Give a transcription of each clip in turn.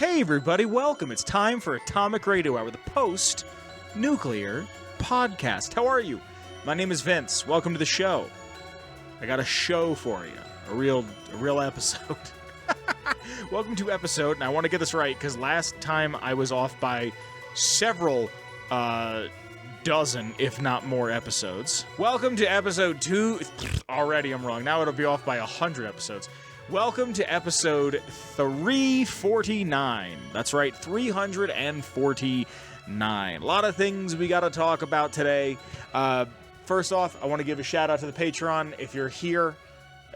Hey everybody, welcome. It's time for Atomic Radio Hour, the post-nuclear podcast. How are you? My name is Vince. Welcome to the show. I got a show for you. A real episode. Welcome to episode, and I want to get this right, because last time I was off by several dozen, if not more, episodes. Welcome to episode 2. Already I'm wrong. Now it'll be off by 100 episodes. Welcome to episode 349. That's right, 349. A lot of things we got to talk about today. First off, I want to give a shout out to the Patreon. If you're here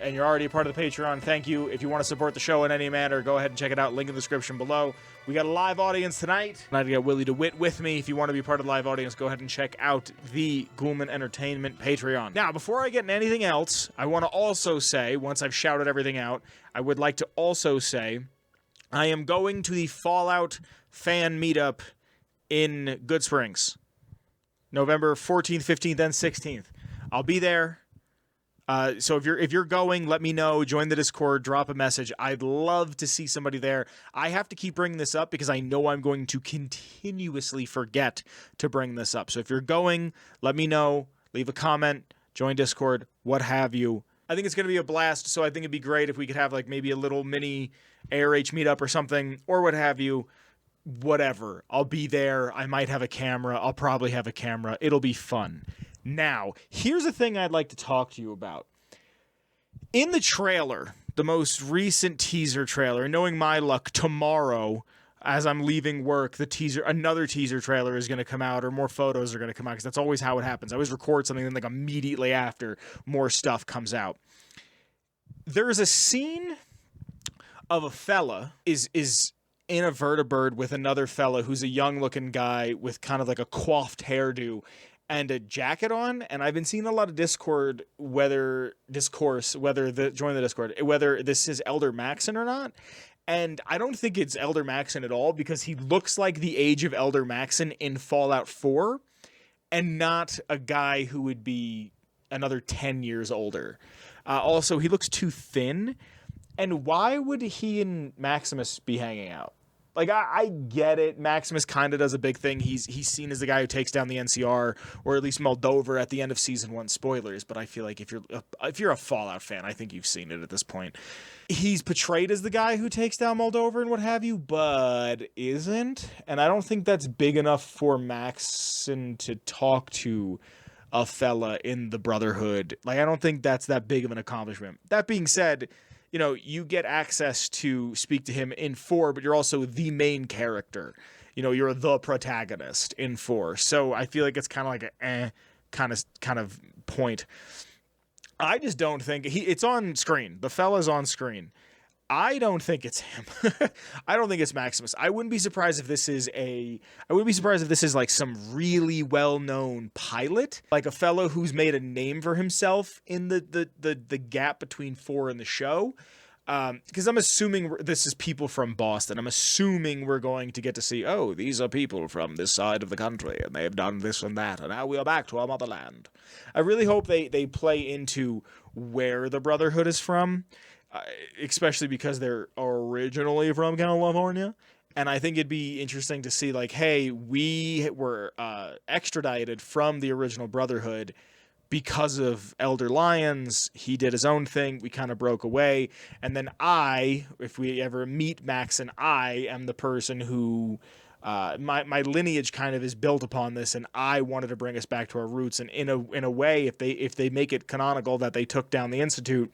and you're already a part of the Patreon, thank you. If you want to support the show in any manner, go ahead and check it out. Link in the description below. We got a live audience tonight. I got Willie DeWitt with me. If you want to be part of the live audience, go ahead and check out the Ghoulman Entertainment Patreon. Now, before I get into anything else, I want to also say, once I've shouted everything out, I would like to also say I am going to the Fallout fan meetup in Goodsprings, November 14th, 15th, and 16th. I'll be there. So if you're going, let me know. Join the Discord. Drop a message. I'd love to see somebody there. I have to keep bringing this up because I know I'm going to continuously forget to bring this up. So if you're going, let me know. Leave a comment. Join Discord. What have you. I think it's going to be a blast. So I think it'd be great if we could have like maybe a little mini ARH meetup or something, or what have you. Whatever. I'll be there. I might have a camera. I'll probably have a camera. It'll be fun. Now, here's a thing I'd like to talk to you about. In the trailer, the most recent teaser trailer, knowing my luck, tomorrow, as I'm leaving work, another teaser trailer is going to come out, or more photos are going to come out, because that's always how it happens. I always record something, and then like immediately after, more stuff comes out. There's a scene of a fella is in a vertibird with another fella who's a young-looking guy with kind of like a coiffed hairdo and a jacket on, and I've been seeing a lot of Discord, whether this is Elder Maxson or not, and I don't think it's Elder Maxson at all, because he looks like the age of Elder Maxson in Fallout 4, and not a guy who would be another 10 years older. Also, he looks too thin, and why would he and Maximus be hanging out? Like, I get it. Maximus kind of does a big thing. He's seen as the guy who takes down the NCR, or at least Moldover at the end of Season 1. Spoilers, but I feel like if you're a Fallout fan, I think you've seen it at this point. He's portrayed as the guy who takes down Moldover and what have you, but isn't. And I don't think that's big enough for Maxson to talk to a fella in the Brotherhood. Like, I don't think that's that big of an accomplishment. That being said, you know, you get access to speak to him in 4, but you're also the main character. You know, you're the protagonist in 4. So I feel like it's kind of like a kind of point. I just don't think it's on screen. The fella's on screen. I don't think it's him. I don't think it's Maximus. I wouldn't be surprised if this is like some really well-known pilot, like a fellow who's made a name for himself in the gap between 4 and the show. Because I'm assuming this is people from Boston. I'm assuming we're going to get to see, oh, these are people from this side of the country, and they've done this and that, and now we are back to our motherland. I really hope they play into where the Brotherhood is from. Especially because they're originally from California. And I think it'd be interesting to see, like, hey, we were extradited from the original Brotherhood because of Elder Lyons. He did his own thing. We kind of broke away. And then if we ever meet Maxson, I am the person who... my lineage kind of is built upon this, and I wanted to bring us back to our roots. And in a way, if they make it canonical that they took down the Institute...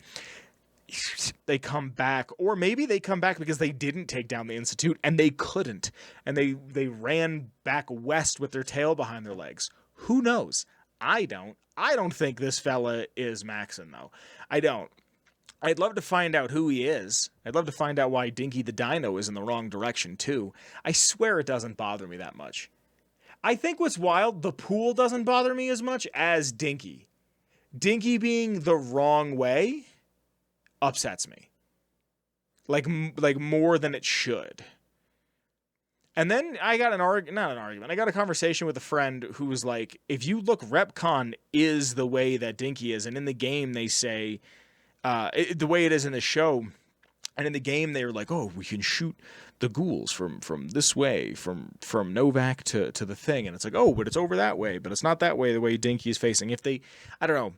they come back, or maybe they come back because they didn't take down the Institute and they couldn't, and they ran back west with their tail behind their legs. Who knows? I don't think this fella is Maxson, though. I don't. I'd love to find out who he is. I'd love to find out why Dinky the Dino is in the wrong direction too. I swear it doesn't bother me that much. I think what's wild, the pool doesn't bother me as much as Dinky. Dinky being the wrong way upsets me, like more than it should. And then I got I got a conversation with a friend who was like, if you look, Repcon is the way that Dinky is, and in the game they say the way it is in the show, And in the game, they were like, "Oh, we can shoot the ghouls from this way, from Novak to the thing." And it's like, "Oh, but it's over that way, but it's not that way. The way Dinky is facing." If they, I don't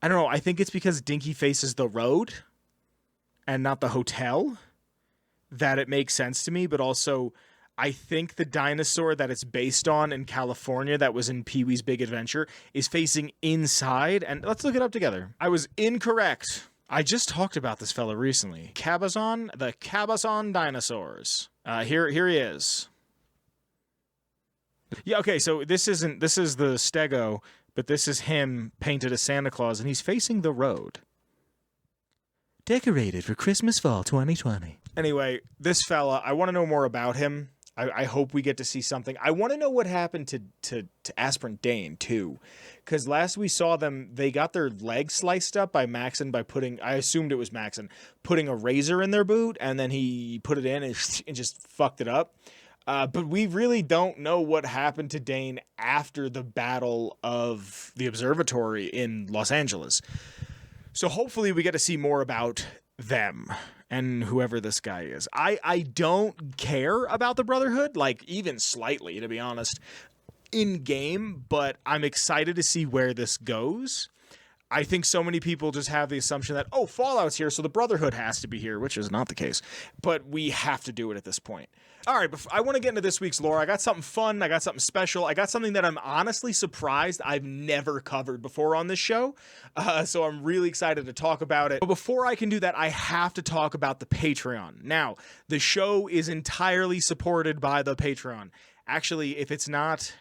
know. I think it's because Dinky faces the road and not the hotel that it makes sense to me. But also, I think the dinosaur that it's based on in California, that was in Pee-wee's Big Adventure, is facing inside. And let's look it up together. I was incorrect. I just talked about this fella recently. Cabazon, the Cabazon dinosaurs. Here he is. Yeah, okay, so this is the Stego, but this is him painted as Santa Claus, and he's facing the road. Decorated for Christmas Fall 2020. Anyway, this fella, I want to know more about him. I hope we get to see something. I want to know what happened to Aspirin Dane, too. Because last we saw them, they got their legs sliced up by Maxson by putting, I assumed it was Maxson, putting a razor in their boot, and then he put it in and just fucked it up. But we really don't know what happened to Dane after the Battle of the Observatory in Los Angeles. So hopefully we get to see more about them and whoever this guy is. I don't care about the Brotherhood, like even slightly, to be honest, in game, but I'm excited to see where this goes. I think so many people just have the assumption that, oh, Fallout's here, so the Brotherhood has to be here, which is not the case. But we have to do it at this point. All right, I want to get into this week's lore. I got something fun. I got something special. I got something that I'm honestly surprised I've never covered before on this show. So I'm really excited to talk about it. But before I can do that, I have to talk about the Patreon. Now, the show is entirely supported by the Patreon. Actually, it's next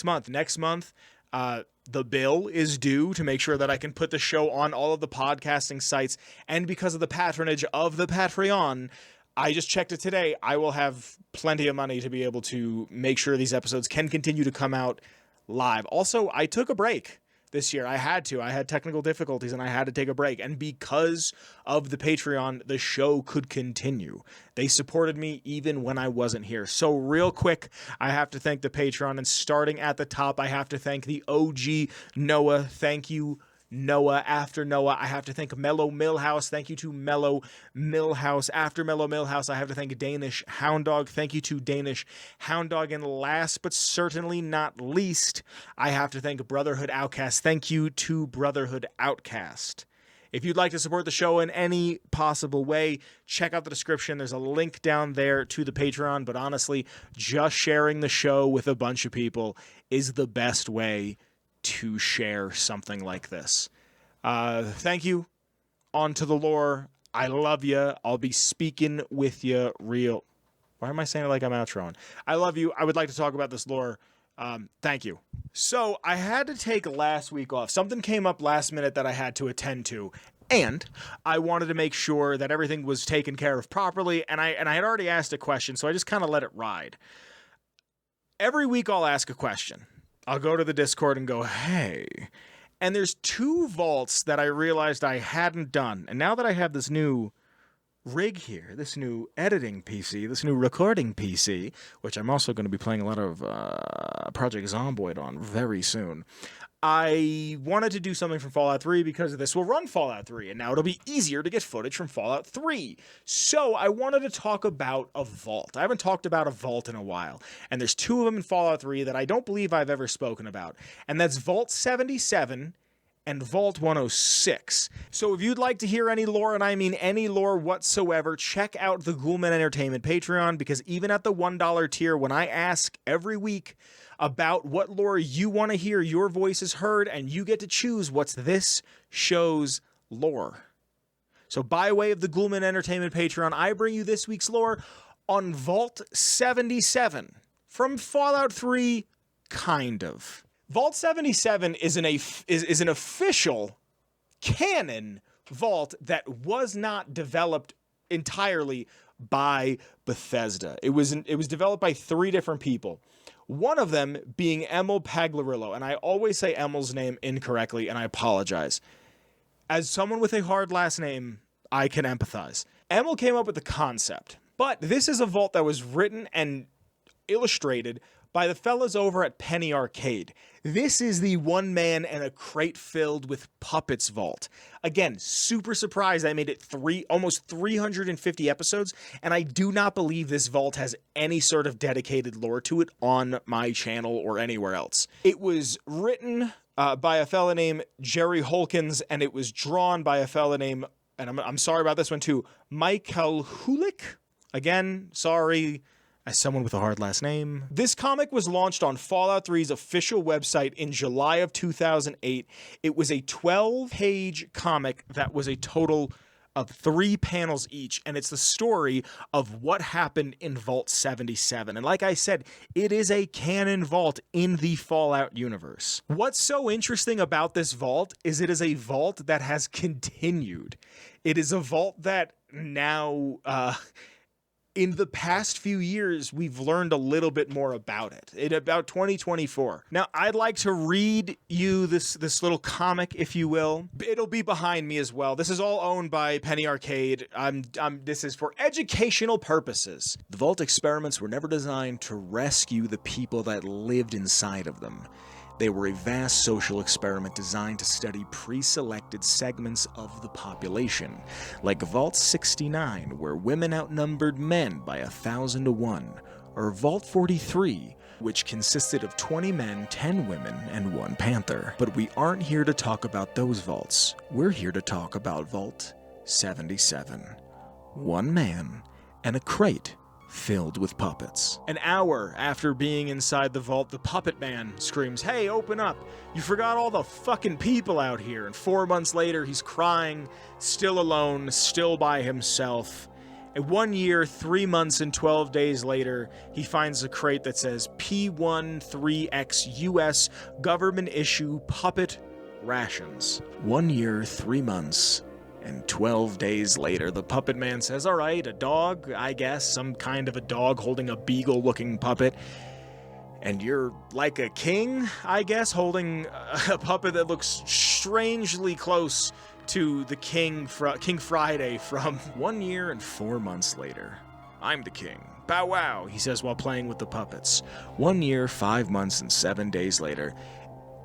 month. Next month, the bill is due to make sure that I can put the show on all of the podcasting sites. And because of the patronage of the Patreon, I just checked it today. I will have plenty of money to be able to make sure these episodes can continue to come out live. Also, I took a break this year. I had to. I had technical difficulties and I had to take a break. And because of the Patreon, the show could continue. They supported me even when I wasn't here. So real quick, I have to thank the Patreon. And starting at the top, I have to thank the OG Noah. Thank you, Noah. After Noah, I have to thank Mellow Milhouse. Thank you to Mellow Milhouse. After Mellow Milhouse, I have to thank Danish Hound Dog. Thank you to Danish Hound Dog. And last but certainly not least, I have to thank Brotherhood Outcast. Thank you to Brotherhood Outcast. If you'd like to support the show in any possible way, check out the description. There's a link down there to the Patreon. But honestly, just sharing the show with a bunch of people is the best way to share something like this. Thank you. On to the lore. I love you. I'll be speaking with you real. Why am I saying it like I'm outroing? I love you. I would like to talk about this lore. Thank you. So I had to take last week off. Something came up last minute that I had to attend to. And I wanted to make sure that everything was taken care of properly. And I had already asked a question, so I just kind of let it ride. Every week I'll ask a question. I'll go to the Discord and go, hey. And there's 2 vaults that I realized I hadn't done. And now that I have this new rig here, this new editing PC, this new recording PC, which I'm also going to be playing a lot of Project Zomboid on very soon, I wanted to do something from Fallout 3 because this will run Fallout 3, and now it'll be easier to get footage from Fallout 3. So I wanted to talk about a vault. I haven't talked about a vault in a while, and there's 2 of them in Fallout 3 that I don't believe I've ever spoken about, and that's Vault 77 and Vault 106. So if you'd like to hear any lore, and I mean any lore whatsoever, check out the Ghoulman Entertainment Patreon, because even at the $1 tier, when I ask every week about what lore you want to hear, your voice is heard, and you get to choose what's this show's lore. So by way of the Ghoulman Entertainment Patreon, I bring you this week's lore on Vault 77 from Fallout 3, kind of. Vault 77 is an official canon vault that was not developed entirely by Bethesda. It was developed by 3 different people. One of them being Emil Paglarillo, and I always say Emil's name incorrectly, and I apologize. As someone with a hard last name, I can empathize. Emil came up with the concept, but this is a vault that was written and illustrated by the fellas over at Penny Arcade. This is the one man and a crate filled with puppets vault. Again, super surprised I made it almost 350 episodes, and I do not believe this vault has any sort of dedicated lore to it on my channel or anywhere else. It was written by a fella named Jerry Holkins, and it was drawn by a fella named, and I'm sorry about this one too, Michael Hulik. Again, sorry, as someone with a hard last name. This comic was launched on Fallout 3's official website in July of 2008. It was a 12-page comic that was a total of 3 panels each, and it's the story of what happened in Vault 77. And like I said, it is a canon vault in the Fallout universe. What's so interesting about this vault is it is a vault that has continued. It is a vault that now, in the past few years, we've learned a little bit more about it. In about 2024. Now, I'd like to read you this little comic, if you will. It'll be behind me as well. This is all owned by Penny Arcade. This is for educational purposes. The Vault experiments were never designed to rescue the people that lived inside of them. They were a vast social experiment designed to study pre-selected segments of the population, like Vault 69, where women outnumbered men by 1,000 to 1, or Vault 43, which consisted of 20 men, 10 women, and 1 panther. But we aren't here to talk about those vaults. We're here to talk about Vault 77. 1 man and a crate filled with puppets. An hour after being inside the vault, the puppet man screams, "Hey, open up! You forgot all the fucking people out here." And 4 months later, he's crying, still alone, still by himself. And 1 year, 3 months, and 12 days later, he finds a crate that says P13X US government issue puppet rations. 1 year, 3 months, and 12 days later, the puppet man says, "All right, a dog, I guess, some kind of a dog holding a beagle-looking puppet. And you're like a king, I guess, holding a puppet that looks strangely close to the King Friday from 1 year and 4 months later. I'm the king. Bow wow," he says while playing with the puppets. 1 year, 5 months, and 7 days later,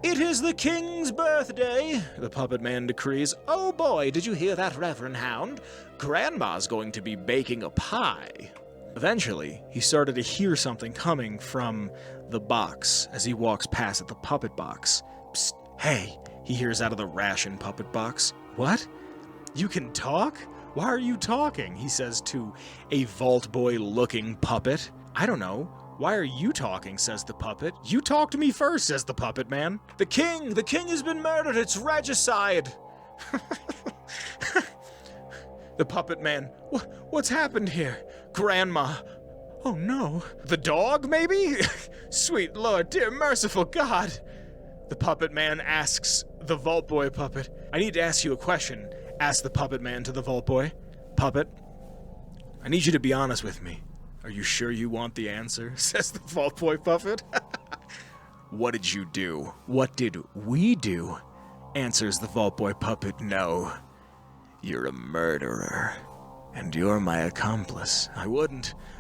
"It is the king's birthday," the puppet man decrees. "Oh boy, did you hear that, Reverend Hound? Grandma's going to be baking a pie." Eventually, he started to hear something coming from the box as he walks past at the puppet box. "Psst, hey," he hears out of the ration puppet box. "What? You can talk? Why are you talking?" he says to a Vault Boy-looking puppet. "I don't know. Why are you talking?" says the puppet. "You talk to me first," says the puppet man. The king has been murdered. It's regicide." The puppet man, "What's happened here?" "Grandma." "Oh no." "The dog, maybe?" "Sweet Lord, dear merciful God." The puppet man asks the Vault Boy puppet, "I need to ask you a question," asks the puppet man to the Vault Boy. "Puppet, I need you to be honest with me. Are you sure you want the answer?" says the Vault Boy puppet. "What did you do?" "What did we do?" answers the Vault Boy puppet. "No. You're a murderer. And you're my accomplice."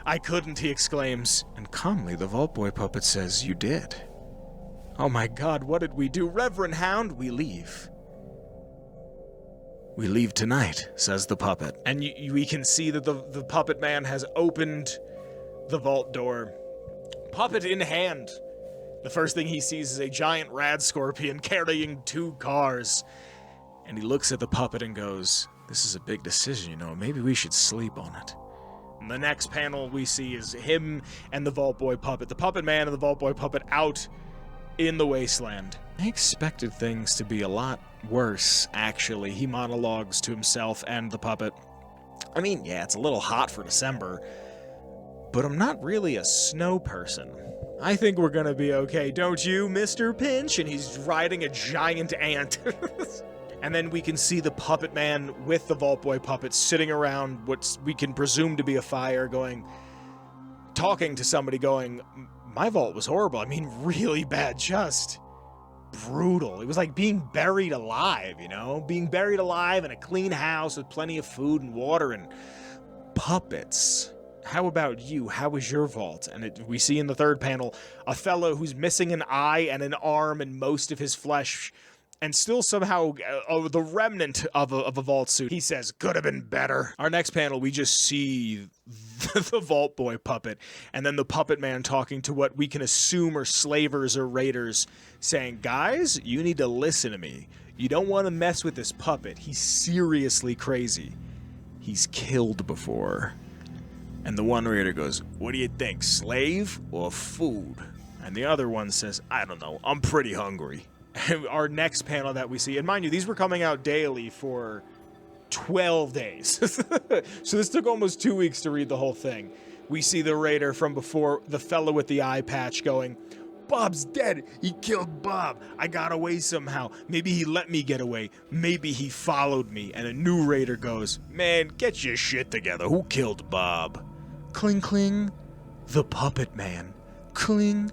I couldn't, he exclaims. And calmly the Vault Boy puppet says, "You did." "Oh my God, what did we do?" "Reverend Hound, we leave." "We leave tonight," says the puppet. And we can see that the puppet man has opened the vault door, puppet in hand. The first thing he sees is a giant rad scorpion carrying 2 cars. And he looks at the puppet and goes, "This is a big decision, you know. Maybe we should sleep on it." And the next panel we see is him and the Vault Boy puppet, the puppet man and the Vault Boy puppet out in the wasteland. I expected things to be a lot worse, actually, he monologues to himself and the puppet. I mean, yeah, it's a little hot for December, but I'm not really a snow person. I think we're gonna be okay, don't you, Mr. Pinch? And he's riding a giant ant. And then we can see the puppet man with the Vault Boy puppet sitting around what we can presume to be a fire, talking to somebody going, "My vault was horrible. I mean, really bad, just brutal. It was like being buried alive, you know? Being buried alive in a clean house with plenty of food and water and puppets." How about you? How is your vault? And we see in the third panel a fellow who's missing an eye and an arm and most of his flesh, and still somehow the remnant of a vault suit. He says, could have been better. Our next panel, we just see the Vault Boy puppet, and then the puppet man talking to what we can assume are slavers or raiders, saying, guys, you need to listen to me. You don't want to mess with this puppet. He's seriously crazy. He's killed before. And the one raider goes, what do you think, slave or food? And the other one says, I don't know, I'm pretty hungry. Our next panel that we see, and mind you, these were coming out daily for 12 days. So this took almost 2 weeks to read the whole thing. We see the raider from before, the fellow with the eye patch, going, Bob's dead. He killed Bob. I got away somehow. Maybe he let me get away. Maybe he followed me. And a new raider goes, man, get your shit together. Who killed Bob? Cling, cling. The puppet man. Cling.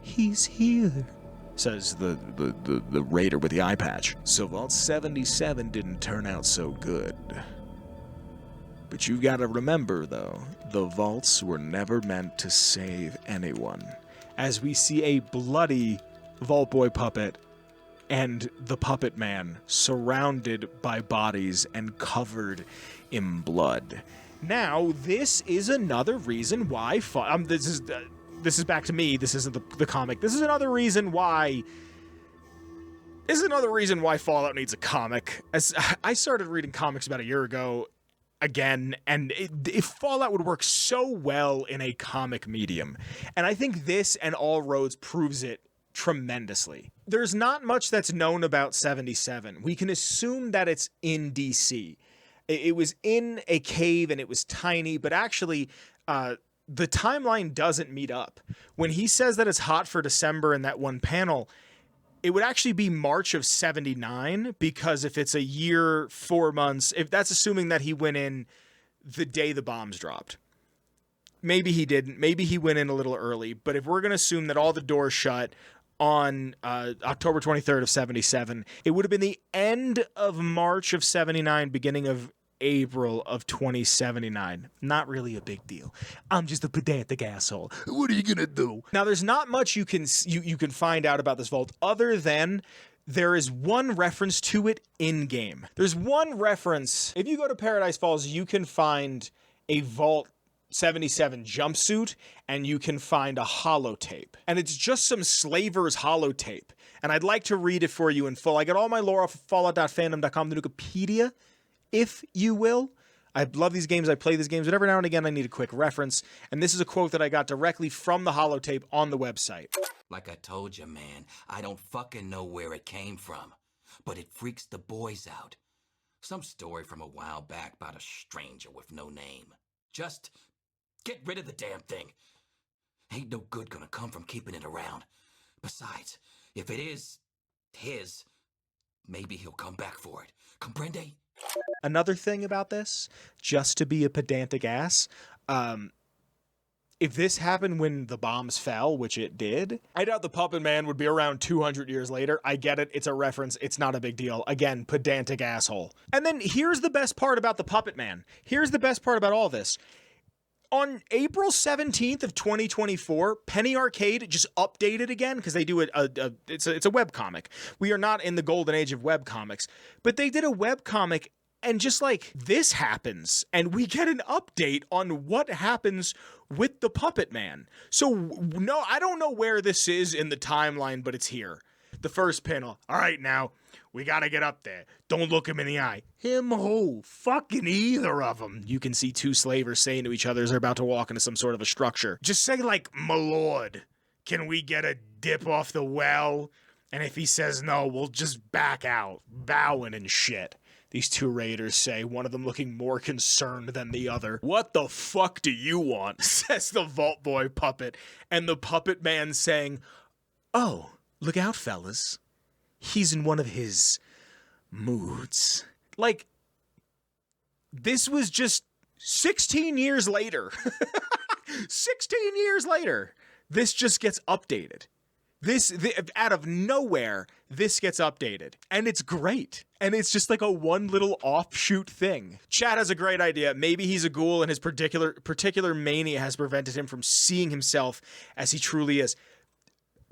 He's here, says the raider with the eye patch. So Vault 77 didn't turn out so good. But you've got to remember, though, the vaults were never meant to save anyone. As we see a bloody Vault Boy puppet and the puppet man surrounded by bodies and covered in blood. Now, this is another reason why... This is back to me. This isn't the comic. This is another reason why... Fallout needs a comic. As I started reading comics about a year ago, again, and if Fallout would work so well in a comic medium. And I think this and All Roads proves it tremendously. There's not much that's known about 77. We can assume that it's in DC. It was in a cave and it was tiny, but actually... the timeline doesn't meet up. When he says that it's hot for December in that one panel, it would actually be March of 79, because if it's a year, 4 months, if that's assuming that he went in the day the bombs dropped. Maybe he didn't. Maybe he went in a little early. But if we're going to assume that all the doors shut on October 23rd of 77, it would have been the end of March of 79, beginning of April of 2079. Not really a big deal. I'm just a pedantic asshole. What are you gonna do? Now, there's not much you can find out about this vault other than there is one reference to it in game. There's one reference. If you go to Paradise Falls, you can find a Vault 77 jumpsuit, and you can find a holotape. And it's just some slaver's holotape. And I'd like to read it for you in full. I got all my lore off of fallout.fandom.com, the Wikipedia, if you will. I love these games, I play these games, but every now and again I need a quick reference, and this is a quote that I got directly from the holotape on the website. Like I told you, man, I don't fucking know where it came from, but it freaks the boys out. Some story from a while back about a stranger with no name. Just get rid of the damn thing. Ain't no good gonna come from keeping it around. Besides, if it is his, maybe he'll come back for it. Comprende? Another thing about this, just to be a pedantic ass, if this happened when the bombs fell, which it did, I doubt the Puppet Man would be around 200 years later. I get it. It's a reference. It's not a big deal. Again, pedantic asshole. And then here's the best part about the Puppet Man. Here's the best part about all this. On April 17th of 2024, Penny Arcade just updated again, because they do it's a webcomic. We are not in the golden age of webcomics, but they did a webcomic, and just like this happens, and we get an update on what happens with the Puppet Man. So no, I don't know where this is in the timeline, but it's here. The first panel. All right, now we gotta get up there. Don't look him in the eye. Him who? Fucking either of them. You can see two slavers saying to each other as they're about to walk into some sort of a structure. Just say like, my lord, can we get a dip off the well? And if he says no, we'll just back out, bowing and shit. These two raiders say, one of them looking more concerned than the other. What the fuck do you want? Says the Vault Boy puppet. And the Puppet Man saying, oh, look out, fellas. He's in one of his moods. Like, this was just 16 years later. 16 years later, this just gets updated. Out of nowhere, this gets updated. And it's great. And it's just like a one little offshoot thing. Chad has a great idea. Maybe he's a ghoul and his particular mania has prevented him from seeing himself as he truly is.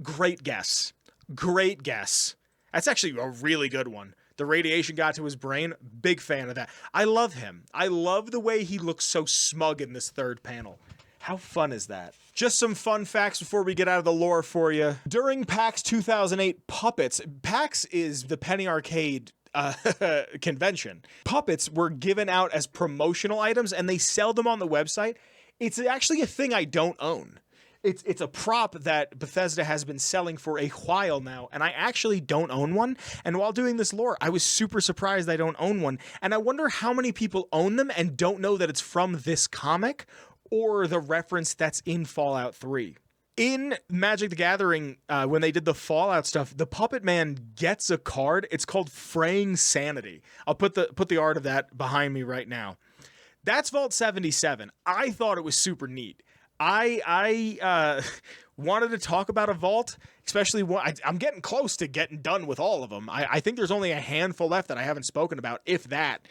Great guess. Great guess. That's actually a really good one. The radiation got to his brain. Big fan of that. I love him. I love the way he looks so smug in this third panel. How fun is that? Just some fun facts before we get out of the lore for you. During PAX 2008 Puppets, PAX is the Penny Arcade convention. Puppets were given out as promotional items and they sell them on the website. It's actually a thing I don't own. It's a prop that Bethesda has been selling for a while now, and I actually don't own one. And while doing this lore, I was super surprised I don't own one. And I wonder how many people own them and don't know that it's from this comic or the reference that's in Fallout 3. In Magic the Gathering, when they did the Fallout stuff, the Puppet Man gets a card. It's called Fraying Sanity. I'll put the art of that behind me right now. That's Vault 77. I thought it was super neat. I wanted to talk about a vault, especially one. I'm getting close to getting done with all of them. I think there's only a handful left that I haven't spoken about, if that.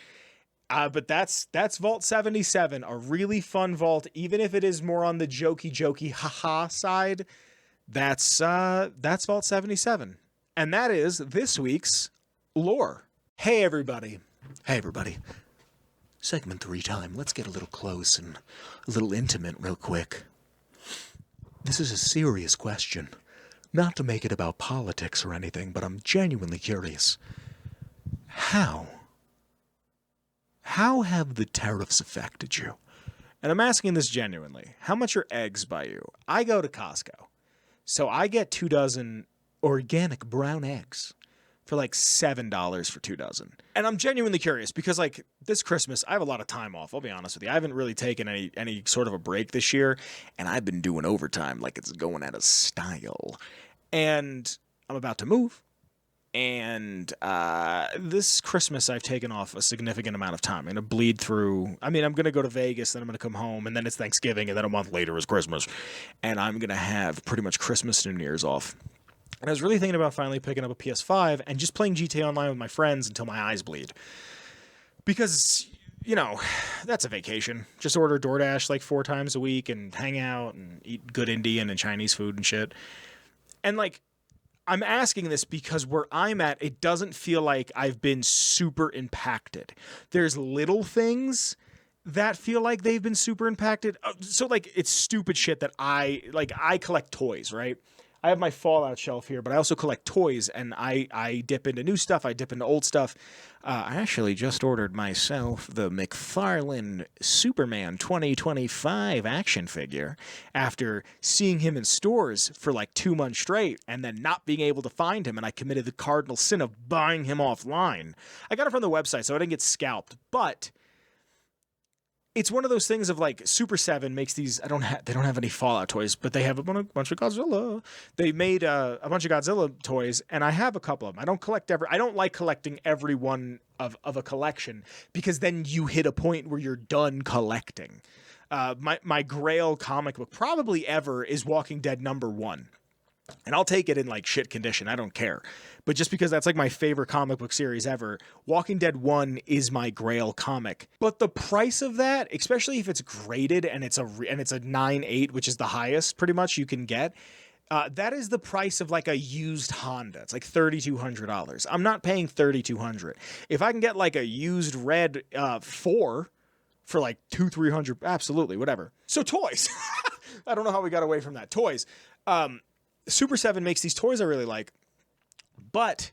But that's Vault 77, a really fun vault, even if it is more on the jokey haha side. That's Vault 77, and that is this week's lore. Hey everybody. Segment 3 time. Let's get a little close and a little intimate real quick. This is a serious question. Not to make it about politics or anything, but I'm genuinely curious. How have the tariffs affected you? And I'm asking this genuinely. How much are eggs by you? I go to Costco. So I get 2 dozen organic brown eggs for like $7 for 2 dozen. And I'm genuinely curious because like this Christmas, I have a lot of time off. I'll be honest with you. I haven't really taken any sort of a break this year. And I've been doing overtime like it's going out of style. And I'm about to move. And this Christmas, I've taken off a significant amount of time. I'm going to bleed through. I mean, I'm going to go to Vegas, then I'm going to come home, and then it's Thanksgiving, and then a month later is Christmas. And I'm going to have pretty much Christmas and New Year's off. And I was really thinking about finally picking up a PS5 and just playing GTA Online with my friends until my eyes bleed. Because, you know, that's a vacation. Just order DoorDash like 4 times a week and hang out and eat good Indian and Chinese food and shit. And, like, I'm asking this because where I'm at, it doesn't feel like I've been super impacted. There's little things that feel like they've been super impacted. So, like, it's stupid shit that I collect toys, right? I have my Fallout shelf here, but I also collect toys, and I dip into new stuff. I dip into old stuff. I actually just ordered myself the McFarlane Superman 2025 action figure after seeing him in stores for like 2 months straight and then not being able to find him, and I committed the cardinal sin of buying him offline. I got it from the website, so I didn't get scalped, but it's one of those things of like Super 7 makes these. They don't have any Fallout toys, but they have a bunch of Godzilla. They made a bunch of Godzilla toys, and I have a couple of them. I don't like collecting every one of a collection because then you hit a point where you're done collecting. My Grail comic book probably ever is Walking Dead #1. And I'll take it in like shit condition. I don't care. But just because that's like my favorite comic book series ever, Walking Dead 1 is my Grail comic. But the price of that, especially if it's graded and it's a 9.8, which is the highest pretty much you can get, that is the price of like a used Honda. It's like $3,200. I'm not paying $3,200. If I can get like a used red 4 for like $200-$300, absolutely, whatever. So toys. I don't know how we got away from that. Toys. Super 7 makes these toys I really like, but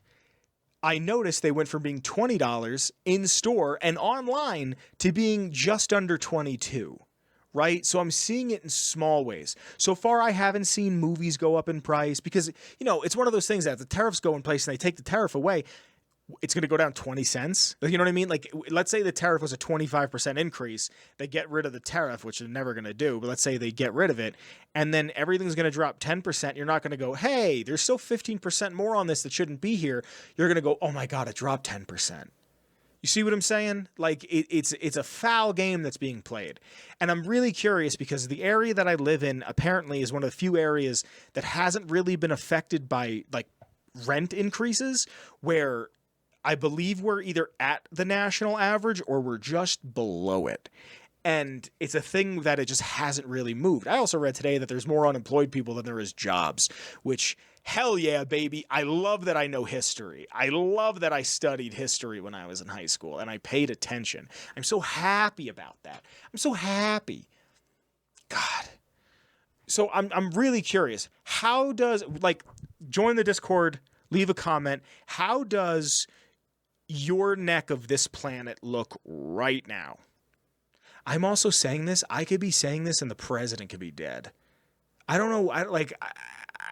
I noticed they went from being $20 in store and online to being just under $22, right? So I'm seeing it in small ways. So far, I haven't seen movies go up in price because, you know, it's one of those things that the tariffs go in place and they take the tariff away. It's going to go down 20 cents. You know what I mean? Like, let's say the tariff was a 25% increase. They get rid of the tariff, which they're never going to do. But let's say they get rid of it, and then everything's going to drop 10%. You're not going to go, hey, there's still 15% more on this that shouldn't be here. You're going to go, oh my God, it dropped 10%. You see what I'm saying? Like, it's a foul game that's being played. And I'm really curious because the area that I live in apparently is one of the few areas that hasn't really been affected by, like, rent increases where I believe we're either at the national average or we're just below it. And it's a thing that it just hasn't really moved. I also read today that there's more unemployed people than there is jobs, which, hell yeah, baby. I love that I know history. I love that I studied history when I was in high school and I paid attention. I'm so happy about that. I'm so happy. God. So I'm really curious. How does, like, join the Discord, leave a comment. How does your neck of this planet look right now? I'm also saying this. I could be saying this and the president could be dead. I don't know.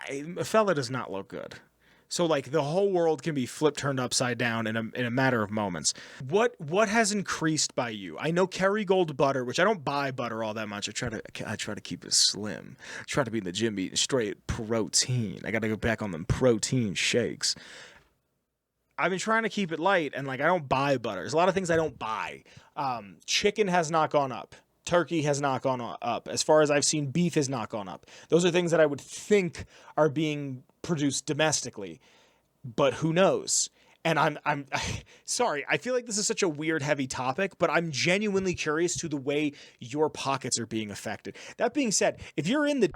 A fella does not look good. So like the whole world can be flipped, turned upside down in a matter of moments. What has increased by you? I know Kerrygold butter, which I don't buy butter all that much. I try to keep it slim. I try to be in the gym eating straight protein. I got to go back on them protein shakes. I've been trying to keep it light, and like I don't buy butter. There's a lot of things I don't buy. Chicken has not gone up. Turkey has not gone up. As far as I've seen, beef has not gone up. Those are things that I would think are being produced domestically, but who knows? And I'm sorry. I feel like this is such a weird, heavy topic, but I'm genuinely curious to the way your pockets are being affected. That being said, if you're in the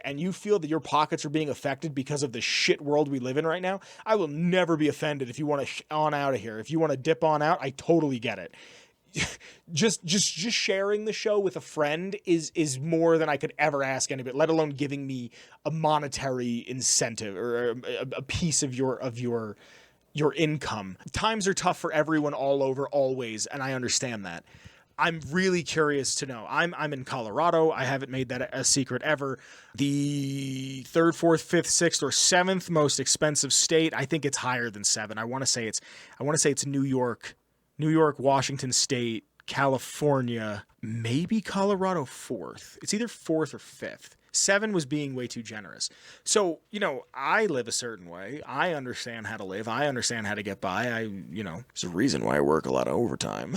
and you feel that your pockets are being affected because of the shit world we live in right now, I will never be offended if you want to on out of here. If you want to dip on out, I totally get it. Just sharing the show with a friend is more than I could ever ask anybody, let alone giving me a monetary incentive or a piece of your income. Times are tough for everyone all over, always, and I understand that. I'm really curious to know. I'm in Colorado. I haven't made that a secret ever. The 3rd, 4th, 5th, 6th, or 7th most expensive state. I think it's higher than 7. I want to say it's New York, Washington State, California, maybe Colorado 4th. It's either 4th or 5th. 7 was being way too generous. So, I live a certain way. I understand how to live. I understand how to get by. There's a reason why I work a lot of overtime.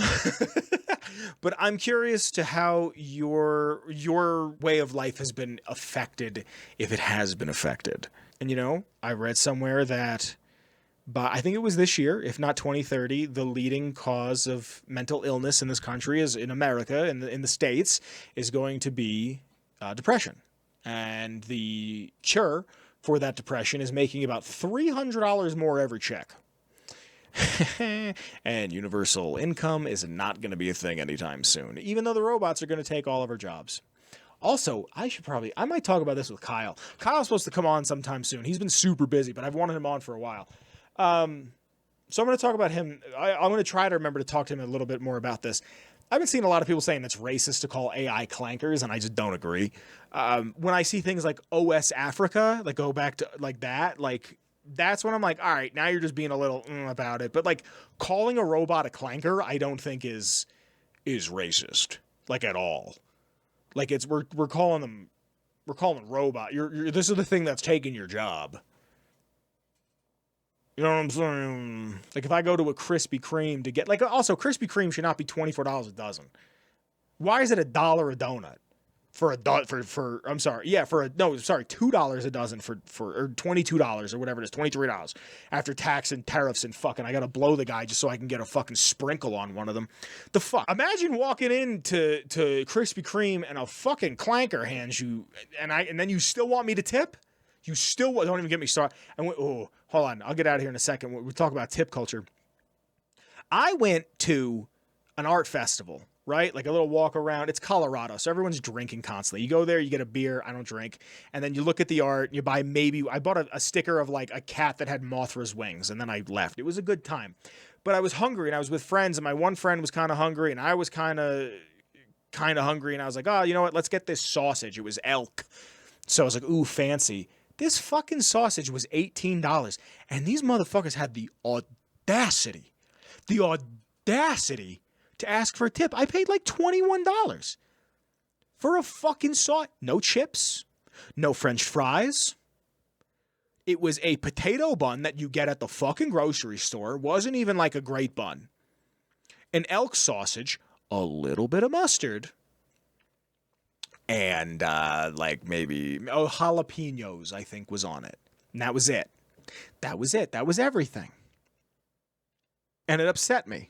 But I'm curious to how your way of life has been affected, if it has been affected. And, I read somewhere that I think it was this year, if not 2030, the leading cause of mental illness in this country is in America, in the States, is going to be depression. And the cure for that depression is making about $300 more every check. And universal income is not going to be a thing anytime soon, even though the robots are going to take all of our jobs. Also, I might talk about this with Kyle. Kyle's supposed to come on sometime soon. He's been super busy, but I've wanted him on for a while. So I'm going to talk about him. I'm going to try to remember to talk to him a little bit more about this. I've been seeing a lot of people saying it's racist to call AI clankers, and I just don't agree. When I see things like OS Africa, like go back to like that, like that's when I'm like, all right, now you're just being a little about it. But like calling a robot a clanker, I don't think is racist, like at all. Like we're calling them robot. This is the thing that's taking your job. You know what I'm saying? Like if I go to a Krispy Kreme to get, like, also Krispy Kreme should not be $24 a dozen. Why is it $1 a donut for $2 a dozen for or $22 or whatever it is, $23 after tax and tariffs and fucking I gotta blow the guy just so I can get a fucking sprinkle on one of them. The fuck? Imagine walking into Krispy Kreme and a fucking clanker hands you and then you still want me to tip? You still don't even get me started. Hold on. I'll get out of here in a second. We'll talk about tip culture. I went to an art festival, right? Like a little walk around. It's Colorado, so everyone's drinking constantly. You go there, you get a beer. I don't drink. And then you look at the art. You buy I bought a sticker of like a cat that had Mothra's wings, and then I left. It was a good time. But I was hungry, and I was with friends, and my one friend was kind of hungry, and I was kind of hungry, and I was like, oh, you know what? Let's get this sausage. It was elk. So I was like, ooh, fancy. This fucking sausage was $18, and these motherfuckers had the audacity to ask for a tip. I paid like $21 for a fucking sauce. No chips, no French fries. It was a potato bun that you get at the fucking grocery store. Wasn't even like a great bun. An elk sausage, a little bit of mustard, and like maybe jalapenos, I think, was on it. And that was it. That was everything. And it upset me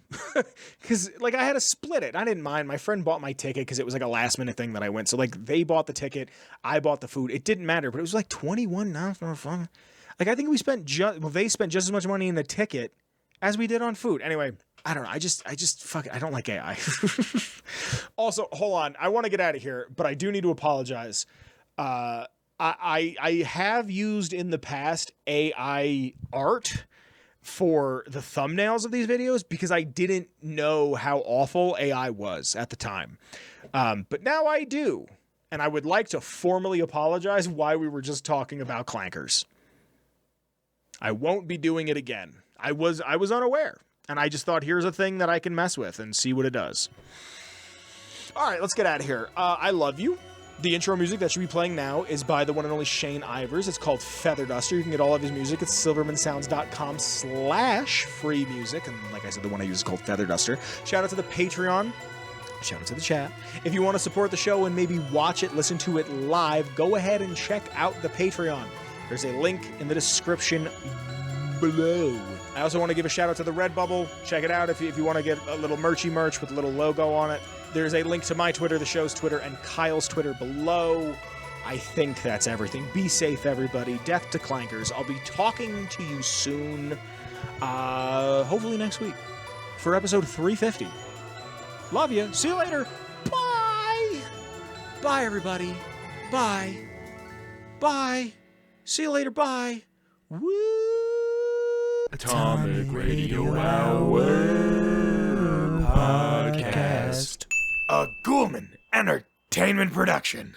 because like I had to split it. I didn't mind. My friend bought my ticket because it was like a last minute thing that I went. So like they bought the ticket, I bought the food. It didn't matter, but it was like $21 for fun. Like I think we spent they spent just as much money in the ticket as we did on food. Anyway, I don't know. I just fuck it. I don't like AI. Also, hold on. I want to get out of here, but I do need to apologize. I have used in the past AI art for the thumbnails of these videos because I didn't know how awful AI was at the time. But now I do. And I would like to formally apologize why we were just talking about clankers. I won't be doing it again. I was unaware. And I just thought, here's a thing that I can mess with and see what it does. All right, let's get out of here. I love you. The intro music that should be playing now is by the one and only Shane Ivers. It's called Feather Duster. You can get all of his music at silvermansounds.com/free music. And like I said, the one I use is called Feather Duster. Shout out to the Patreon. Shout out to the chat. If you want to support the show and maybe watch it, listen to it live, go ahead and check out the Patreon. There's a link in the description below. I also want to give a shout out to the Redbubble. Check it out if you want to get a little merchy merch with a little logo on it. There's a link to my Twitter, the show's Twitter, and Kyle's Twitter below. I think that's everything. Be safe, everybody. Death to clankers. I'll be talking to you soon. Hopefully next week for episode 350. Love you. See you later. Bye. Bye, everybody. Bye. Bye. See you later. Bye. Woo. Atomic Radio Hour Podcast. A Ghoulman Entertainment production.